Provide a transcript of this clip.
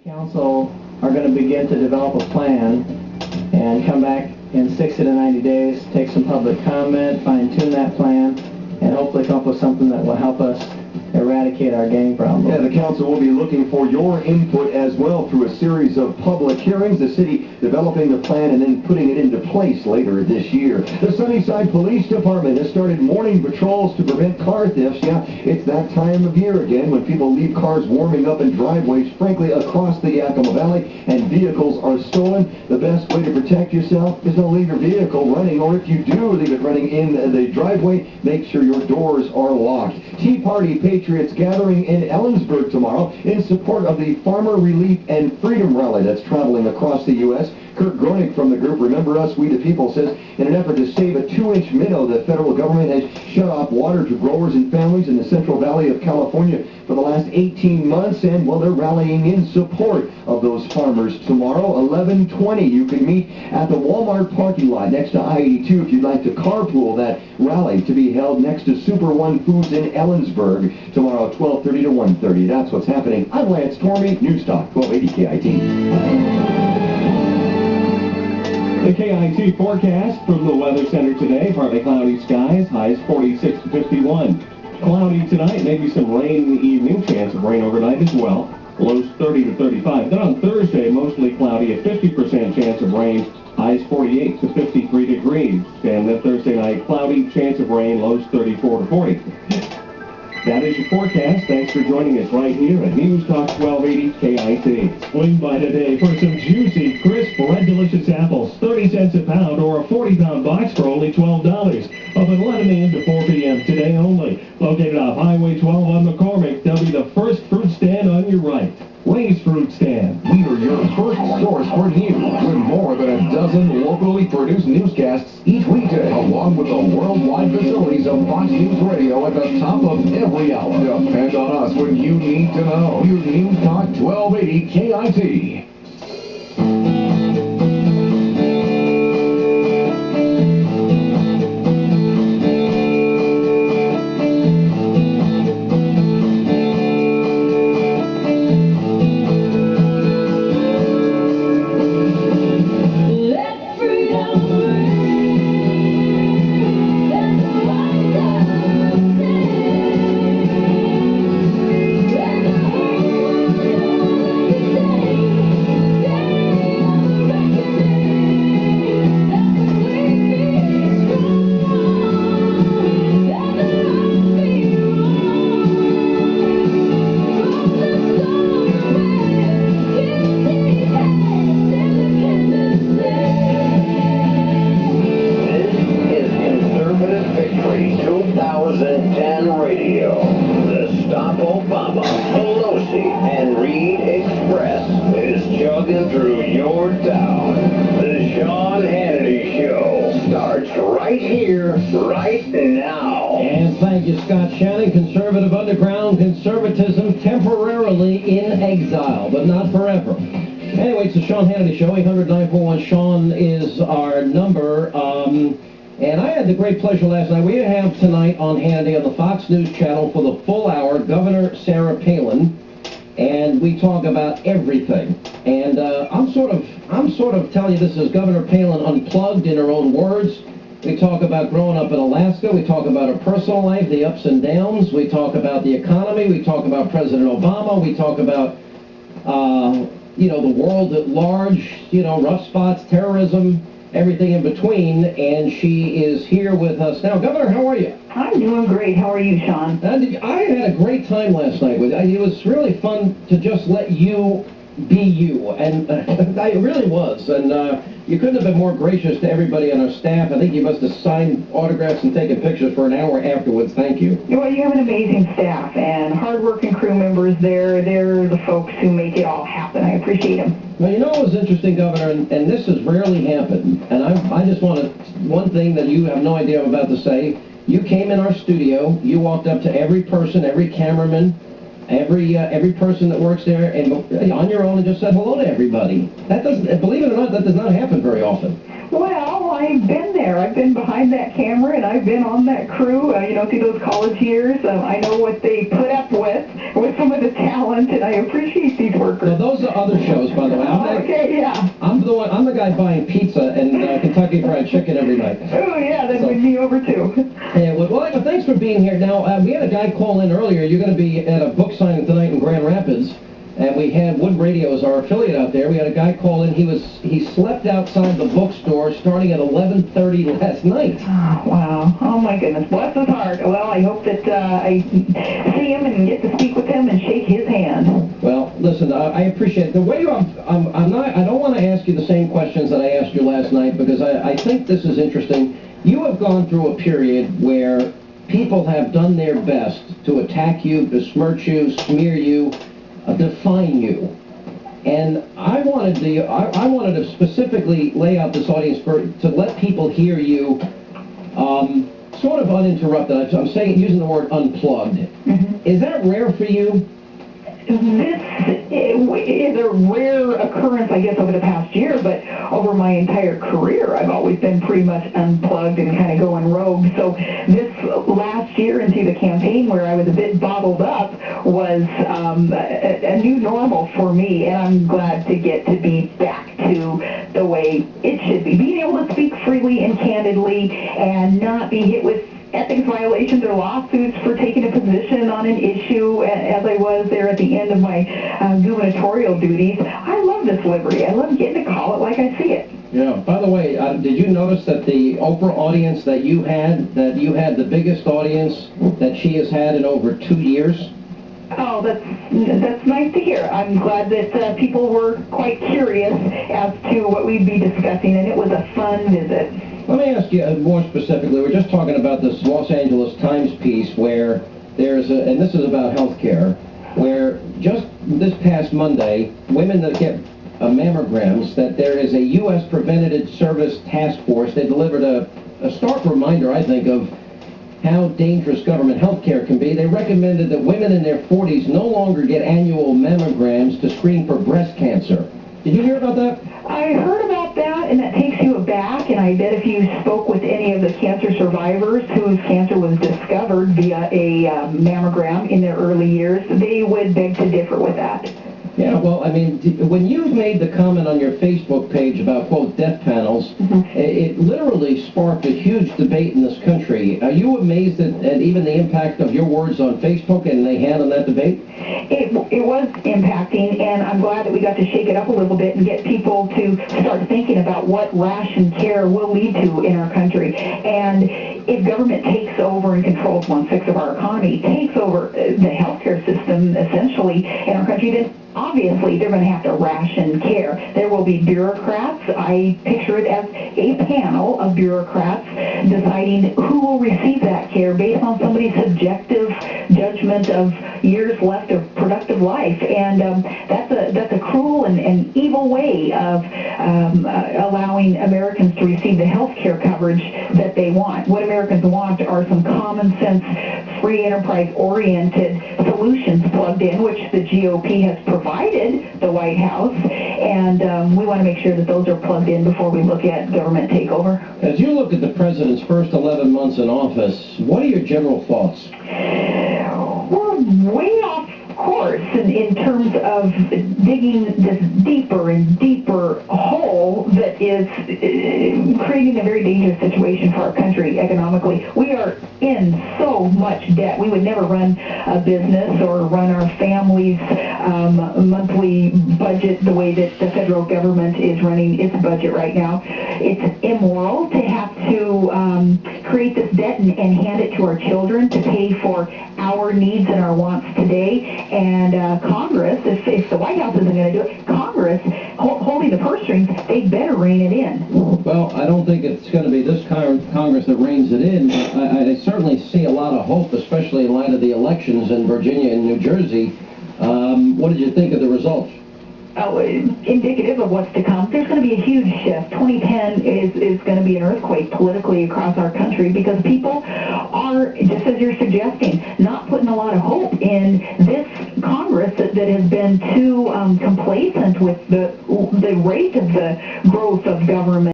Council are going to begin to develop a plan and come back in 60 to 90 days, take some public comment, fine-tune that plan, and hopefully come up with something that will help us eradicate our gang problem. Yeah, the council will be looking for your input as well through a series of public hearings, the city developing the plan and then putting it into place later this year. The Sunnyside Police Department has started morning patrols to prevent car thefts. Yeah, it's that time of year again when people leave cars warming up in driveways, frankly, across the Yakima Valley, and vehicles are stolen. The best way to protect yourself is to leave your vehicle running, or if you do leave it running in the driveway, make sure your doors are locked. Tea Party Patriots gathering in Ellensburg tomorrow in support of the Farmer Relief and Freedom Rally that's traveling across the U.S. Kurt Groening from the group Remember Us, We the People says in an effort to save a 2-inch minnow, the federal government has shut off water to growers and families in the Central Valley of California for the last 18 months, and, well, they're rallying in support of those farmers tomorrow, 11:20. You can meet at the Walmart parking lot next to I-82 if you'd like to carpool that rally to be held next to Super One Foods in Ellensburg tomorrow, 12:30 to 1:30. That's what's happening. I'm Lance Tormey, News Talk 1280 KIT. The KIT forecast from the Weather Center today, partly cloudy skies, highs 46 to 51. Cloudy tonight, maybe some rain in the evening, chance of rain overnight as well. Lows 30 to 35. Then on Thursday, mostly cloudy, a 50% chance of rain, highs 48 to 53 degrees. And then Thursday night, cloudy, chance of rain, lows 34 to 40. That is your forecast. Thanks for joining us right here at News Talk 1280 KIT. Swing by today for some juicy, crisp, red delicious apples. 30 cents a pound or a 40-pound box for only $12. Open 11 a.m. to 4 p.m. today only. Located off Highway 12 on McCormick. They'll be the first fruit stand on your right. Ray's Fruit Stand. We are your first source for news, with more than a dozen locally produced newscasts each weekday, along with the worldwide facilities of Fox News Radio at the top of every hour. Depend on us when you need to know. Your News Talk 1280 KIT. Through your town. The Sean Hannity Show starts right here, right now. And thank you, Scott Shannon. Conservative underground conservatism temporarily in exile, but not forever. Anyway, it's the Sean Hannity Show. 800-941-SEAN is our number. And I had the great pleasure last night. We have tonight on Hannity on the Fox News Channel for the full hour, Governor Sarah Palin. And we talk about everything. And I'm sort of telling you this is Governor Palin unplugged in her own words. We talk about growing up in Alaska. We talk about her personal life, the ups and downs. We talk about the economy. We talk about President Obama. We talk about, the world at large, rough spots, terrorism, everything in between. And she is here with us now. Governor, how are you? I'm doing great. How are you, Sean? I had a great time last night with you. It was really fun to just let you be you, and it really was. And you couldn't have been more gracious to everybody on our staff. I think you must have signed autographs and taken pictures for an hour afterwards. Thank you. Well, you have an amazing staff and hardworking crew members there. They're the folks who make it all happen. I appreciate them. Well, it was interesting, Governor, and this has rarely happened. And I just want to, one thing that you have no idea I'm about to say. You came in our studio, you walked up to every person, every cameraman, every person that works there, and on your own, and just said hello to everybody. That doesn't, believe it or not, that does not happen very often. Well, I've been there. I've been behind that camera, and I've been on that crew, through those college years. I know what they put up with some of the talent, and I appreciate these workers. Now, those are other shows, by the way. Okay, yeah. I'm the guy buying pizza and Kentucky Fried Chicken every night. Oh, yeah, that would be over, too. Yeah, well, thanks for being here. Now, we had a guy call in earlier. You're going to be at a book signing tonight in Grand Rapids. And we had Wood Radio as our affiliate out there. We had a guy call in. He slept outside the bookstore starting at 11:30 last night. Oh, wow. Oh, my goodness. Bless his heart. Well, I hope that I see him and get to speak with him and shake his hand. Well, listen, I appreciate it. The way I don't want to ask you the same questions that I asked you last night because I think this is interesting. You have gone through a period where people have done their best to attack you, besmirch you, smear you, define you. And I wanted to specifically lay out this audience to let people hear you sort of uninterrupted. I'm using the word unplugged. Mm-hmm. Is that rare for you? This is a rare occurrence, I guess, over the past year, but over my entire career, I've always been pretty much unplugged and kind of going rogue. So this last year into the campaign where I was a bit bottled up was a new normal for me, and I'm glad to get to be back to the way it should be. Being able to speak freely and candidly and not be hit with ethics violations or lawsuits for taking a position on an issue as I was there at the end of my gubernatorial duties. I love this liberty. I love getting to call it like I see it. Yeah. By the way, did you notice that the Oprah audience that you had the biggest audience that she has had in over 2 years? Oh, that's nice to hear. I'm glad that people were quite curious as to what we'd be discussing, and it was a fun visit. Let me ask you more specifically. We're just talking about this Los Angeles Times piece where and this is about health care, where just this past Monday, women that get mammograms, that there is a U.S. Preventative Service Task Force. They delivered a stark reminder, I think, of how dangerous government health care can be. They recommended that women in their 40s no longer get annual mammograms to screen for breast cancer. Did you hear about that? I heard about that, and that takes you aback, and I bet if you spoke with any of the cancer survivors whose cancer was discovered via a mammogram in their early years, they would beg to differ with that. Yeah, well, I mean, when you made the comment on your Facebook page about, quote, death panels, it literally sparked a huge debate in this country. Are you amazed at even the impact of your words on Facebook and they had on that debate? It was impacting, and I'm glad that we got to shake it up a little bit and get people to start thinking about what ration care will lead to in our country. And if government takes over and controls 1/6 of our economy, takes over the healthcare system essentially in our country, then obviously they're going to have to ration care. There will be bureaucrats. I picture it as a panel of bureaucrats deciding who will receive that care based on somebody's subjective judgment of years left of productive life. And that's a cruel and evil way of allowing Americans to receive the health care coverage that they want. What Americans want are some common sense, free enterprise-oriented solutions plugged in, which the GOP has provided the White House, and we want to make sure that those are plugged in before we look at government takeover. As you look at the president's first 11 months in office, what are your general thoughts? We're way off course in terms of digging this deeper and deeper hole that is creating a very dangerous situation for our country economically. We are in so much debt. We would never run a business or run our family's monthly budget the way that the federal government is running its budget right now. It's immoral to have to create this debt and hand it to our children to pay for our needs and our wants today. And Congress, if the White House isn't going to do it, Congress, holding the purse strings, they better rein it in. Well, I don't think it's going to be this Congress that reins it in, but I certainly see a lot of hope, especially in light of the elections in Virginia and New Jersey. What did you think of the results? Indicative of what's to come. There's going to be a huge shift. 2010 is going to be an earthquake politically across our country because people are, just as you're suggesting, not putting a lot of hope in this Congress that has been too complacent with the rate of the growth of government.